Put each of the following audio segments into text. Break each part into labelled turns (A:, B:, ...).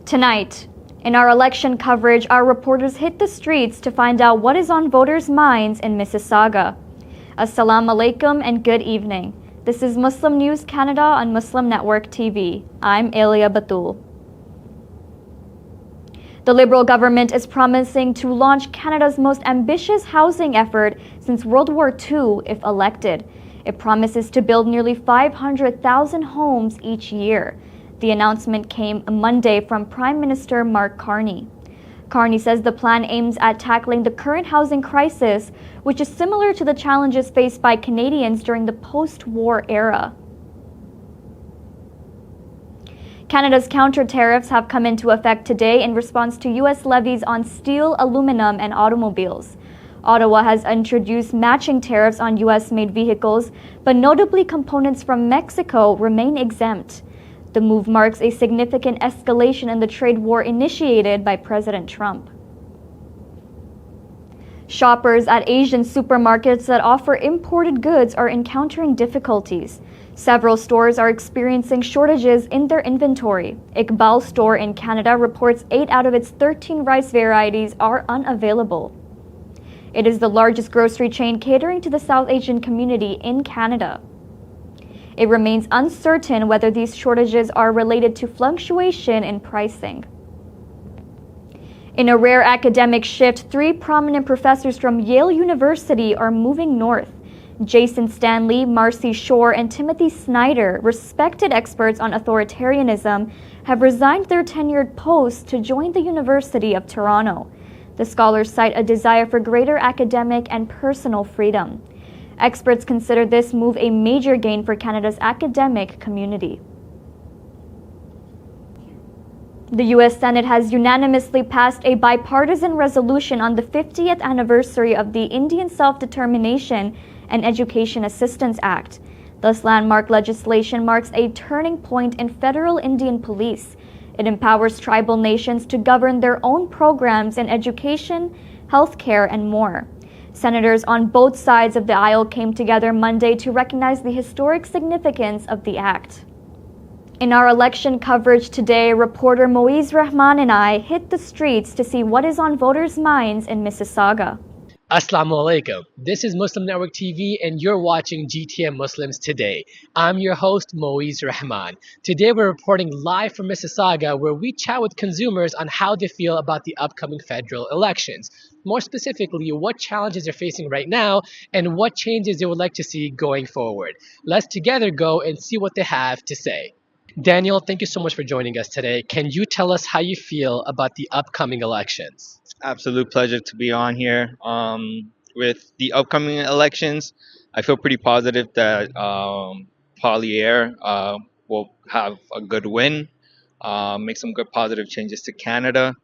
A: Tonight, in our election coverage, our reporters hit the streets to find out what is on voters' minds in Mississauga. Assalamu alaikum and good evening. This is Muslim News Canada on Muslim Network TV. I'm Aylia Batool. The Liberal government is promising to launch Canada's most ambitious housing effort since World War II if elected. It promises to build nearly 500,000 homes each year. The announcement came Monday from Prime Minister Mark Carney. Carney says the plan aims at tackling the current housing crisis, which is similar to the challenges faced by Canadians during the post-war era. Canada's counter tariffs have come into effect today in response to U.S. levies on steel, aluminum, and automobiles. Ottawa has introduced matching tariffs on U.S.-made vehicles, but notably components from Mexico remain exempt. The move marks a significant escalation in the trade war initiated by President Trump. Shoppers at Asian supermarkets that offer imported goods are encountering difficulties. Several stores are experiencing shortages in their inventory. Iqbal store in Canada reports 8 out of its 13 rice varieties are unavailable. It is the largest grocery chain catering to the South Asian community in Canada. It remains uncertain whether these shortages are related to fluctuation in pricing. In a rare academic shift, 3 prominent professors from Yale University are moving north. Jason Stanley, Marcy Shore, and Timothy Snyder, respected experts on authoritarianism, have resigned their tenured posts to join the University of Toronto. The scholars cite a desire for greater academic and personal freedom. Experts consider this move a major gain for Canada's academic community. The U.S. Senate has unanimously passed a bipartisan resolution on the 50th anniversary of the Indian Self-Determination and Education Assistance Act. This landmark legislation marks a turning point in federal Indian police. It empowers tribal nations to govern their own programs in education, healthcare, and more. Senators on both sides of the aisle came together Monday to recognize the historic significance of the act. In our election coverage today, reporter Moeez, Rehman, and I hit the streets to see what is on voters' minds in Mississauga.
B: Assalamu alaikum. This is Muslim Network TV and you're watching GTM Muslims Today. I'm your host, Moeez Rehman. Today we're reporting live from Mississauga where we chat with consumers on how they feel about the upcoming federal elections. More specifically, what challenges they're facing right now and what changes they would like to see going forward. Let's together go and see what they have to say. Daniel, thank you so much for joining us today. Can you tell us how you feel about the upcoming elections?
C: Absolute pleasure to be on here. With the upcoming elections, I feel pretty positive that Aylia will have a good win, make some good positive changes to Canada,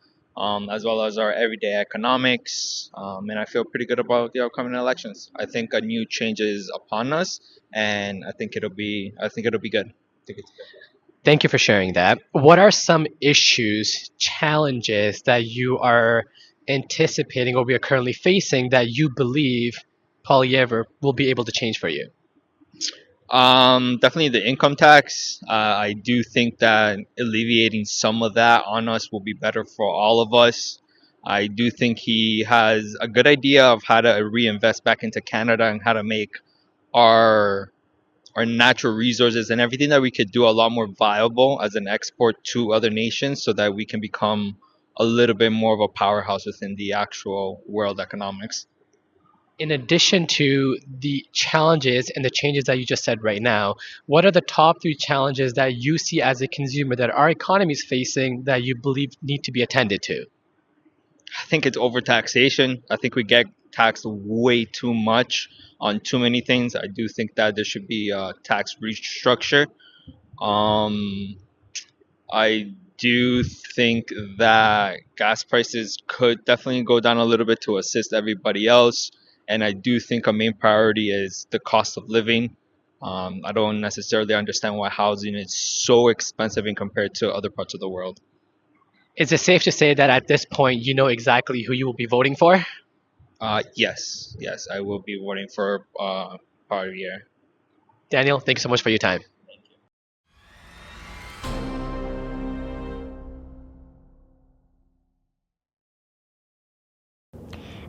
C: as well as our everyday economics. And I feel pretty good about the upcoming elections. I think a new change is upon us, and I think it'll be good. I think it's good.
B: Thank you for sharing that. What are some issues, challenges that you are anticipating or we are currently facing that you believe Aylia will be able to change for you?
C: Definitely the income tax. I do think that alleviating some of that on us will be better for all of us. I do think he has a good idea of how to reinvest back into Canada and how to make our natural resources and everything that we could do a lot more viable as an export to other nations so that we can become a little bit more of a powerhouse within the actual world economics.
B: In addition to the challenges and the changes that you just said right now, what are the top 3 challenges that you see as a consumer that our economy is facing that you believe need to be attended to?
C: I think it's overtaxation. I think we get taxed way too much on too many things. I do think that there should be a tax restructure. I do think that gas prices could definitely go down a little bit to assist everybody else. And I do think a main priority is the cost of living. I don't necessarily understand why housing is so expensive in compared to other parts of the world.
B: Is it safe to say that at this point you know exactly who you will be voting for?
C: Yes, I will be voting for Aylia.
B: Daniel, thank you so much for your time.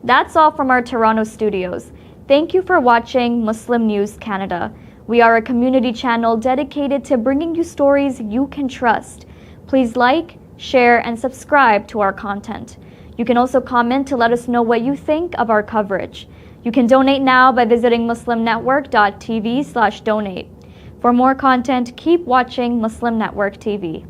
A: That's all from our Toronto studios. Thank you for watching Muslim News Canada. We are a community channel dedicated to bringing you stories you can trust. Please like, share, and subscribe to our content. You can also comment to let us know what you think of our coverage. You can donate now by visiting muslimnetwork.tv/donate. For more content, keep watching Muslim Network TV.